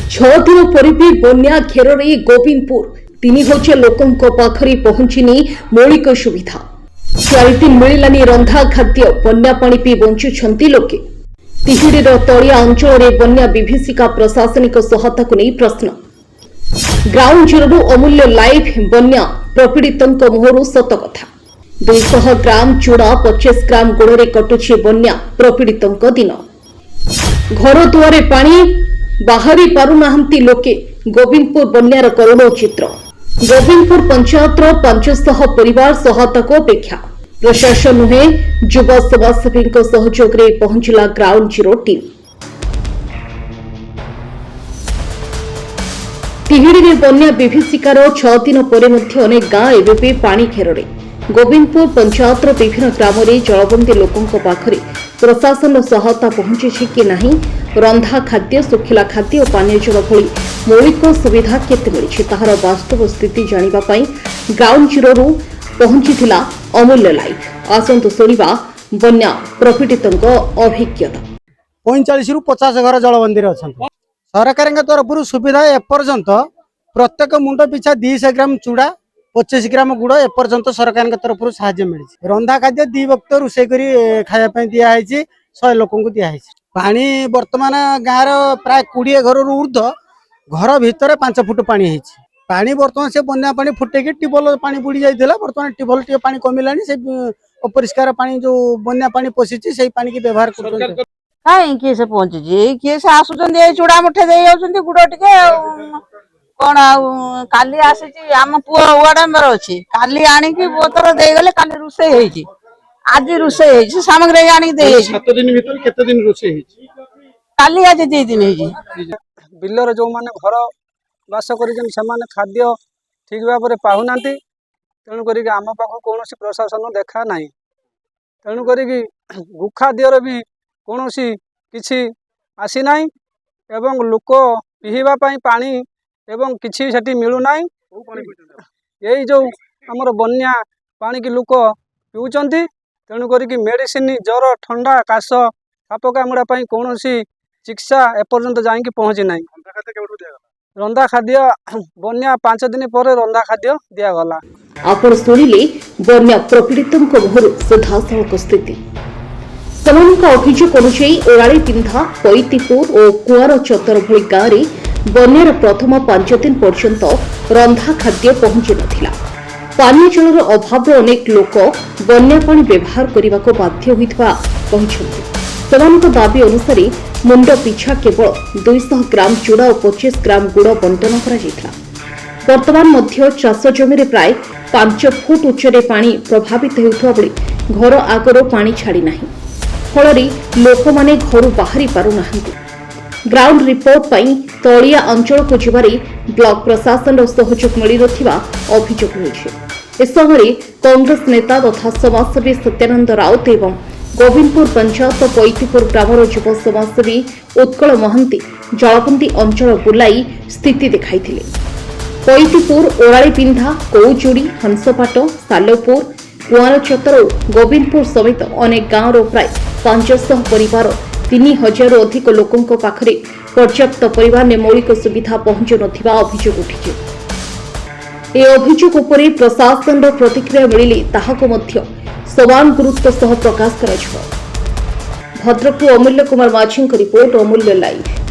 छह दिन पर भी बन्या घेर गोविंदपुर 3000 लोकों पाखरी पहुंचनी मौलिक सुविधा 4 दिन मिलानी रंधा खाद्य बन्या पानी पी बंचुंट लोके तिहिडीर तलिया अंचल में बन्या विभीषिका प्रशासनिक सहायता को नहीं प्रश्न ग्राउंड जीरो अमूल्य लाइव बन्या प्रपीड़ितों मुहर सत कथा 200 ग्राम चूड़ा 25 ग्राम गुड़ में कटुची बन्या प्रपीड़ितों दिन घर दुआरे पानी बाहरी पारुनाहांती लोके गोविंदपुर बन्यार करुण चित्र गोविंदपुर पंचायत 500 परिवार सहायता को अपेक्षा प्रशासन नुहे युव समाजसेवी सहयोग में पहुंचला ग्राउंड जीरो टीम तिहिडी बन्या विभीषिकार 6 दिन पर अनेक गां एवं पानी घेर गोविंदपुर पंचायत विभिन्न ग्राम में जलबंदी लोकों पाखरे प्रशासन सहायता पहुंची कि नहीं रंधा खाद्य सुखिला खाद्य और पानीय जल भली मौलिक सुविधा केते मिली ताहार वास्तव स्थिति जानिबा ग्राउंड जीरो पहुंची अमूल्य लाइव आसंतु सुनिबा बन्या प्रपीड़ितों अभिज्ञता 45 रु 50 घर जलबंदी अच्छा सरकार तरफ सुविधा एपर्यंत प्रत्येक मुंड पिछा 200 ग्राम चूड़ा 25 ग्राम गुड़ एपर्यंत सरकार तरफ साहाय्य मिली रंधा खाद्य 2 वक्त रोषे कर खायापी दिखाई 100 लोक दिखाई पानी बर्तमान गाँव प्राय 20 घर ऊर्ध घर भितर 5 फुट पानी पानी बर्तमान से बन्या पानी फुटेक ट्यूबवेल पानी बुड़ी जाता बर्तमान ट्यूबवेल टे पानी कमिला अपरिष्कार पानी जो बन्या पानी पशि से पानी की व्यवहार कर कहीं किए से पहुंची किए से आसुचंदी चूड़ा मुठे दे जाउचंदी गुड़ टिके कौन काली आसी आम पुआ वार्ड मेंबर अच्छी काली आनिकी बोतल दे गले काली रुसे हेची आज रुसे हेची सामग्री आनिकी दे हेची 7 दिन भीतर केते दिन रुसे हेची काली आज 2 दिन हेची बिलर जो माने घर बास करिजन से माने खाद्य ठीक भाव में पाहुनांती तेणु करिक आम पाख कौन प्रशासन देखा नहीं तेणु करिक गुखाद्यर भी कौन किसी आसी ना एवं लोक पीवा पानी एवं किसी सेठी मिलूना यही जो आमर बन्या पानी की लोक पीउचंती तेणु करिक मेडिसिन ज्वर ठंडा काश साप कामुड़ा कौन चिकित्सा एपर्यंत जाइए पहुँची ना रंधा खाद्य बन्या 5 दिन पर रंधा खाद्य दिगला आपण सुनिले बन्या प्रपीड़ितों मुहर सीधासलख स्थिति सेमानक अभियोग अनुसायी ओराली पिंधा पैतीपुर और कुआर चतर भली गाँव में बन्यार प्रथम 5 दिन पर्यंत रंधा खाद्य पहुंची नथिला पानीय जलर अभाव अनेक लोक बन्या पानी व्यवहार करने को बाध्य होइतबा कहिसंती सेमानक दाबी अनुसार मुंड पिछा केवल 200 ग्राम चूड़ा और 25 ग्राम गुड़ बंटन करा जायथिला वर्तमान मध्य चाष जमी प्राय 5 फुट उच्चरे पानी प्रभावित होउथबा बेले घर आगर पानी छाड़ी नाही फल लोक माने घर बाहरी पारु नाहंती ग्राउंड रिपोर्ट पाई तलिया अंचल को जीवारे ब्लॉक प्रशासन सहयोग मिल नथिबा अभियोग होइछे ए समय कांग्रेस नेता तथा समाजसेवी सत्यानंद राउत एवं गोविंदपुर पंचायत पैतीपुर ग्रामर युव समाजसेवी उत्कल महांती जलबंदी अंचल बुलाई स्थिति देखाइथिले पैतीपुर ओराली पिंधा कौचुड़ी हंसपाट सालपुर कुआर चतर गोविंदपुर समेत अनेक गाँव प्राय 500 परिवार 3000 अधिक लोकों पाखरे पर्याप्त परिवार ने मौलिक सुविधा पहुंचु नथिबा अभियोग उठिছে ए अभियोग उपरे प्रशासन प्रतिक्रिया मिलिले ताहाको मध्य समान गुरुत्व सह प्रकाश कराଯିବ भद्रकରୁ अमूल्य कुमार माझी रिपोर्ट अमूल्य लाइव।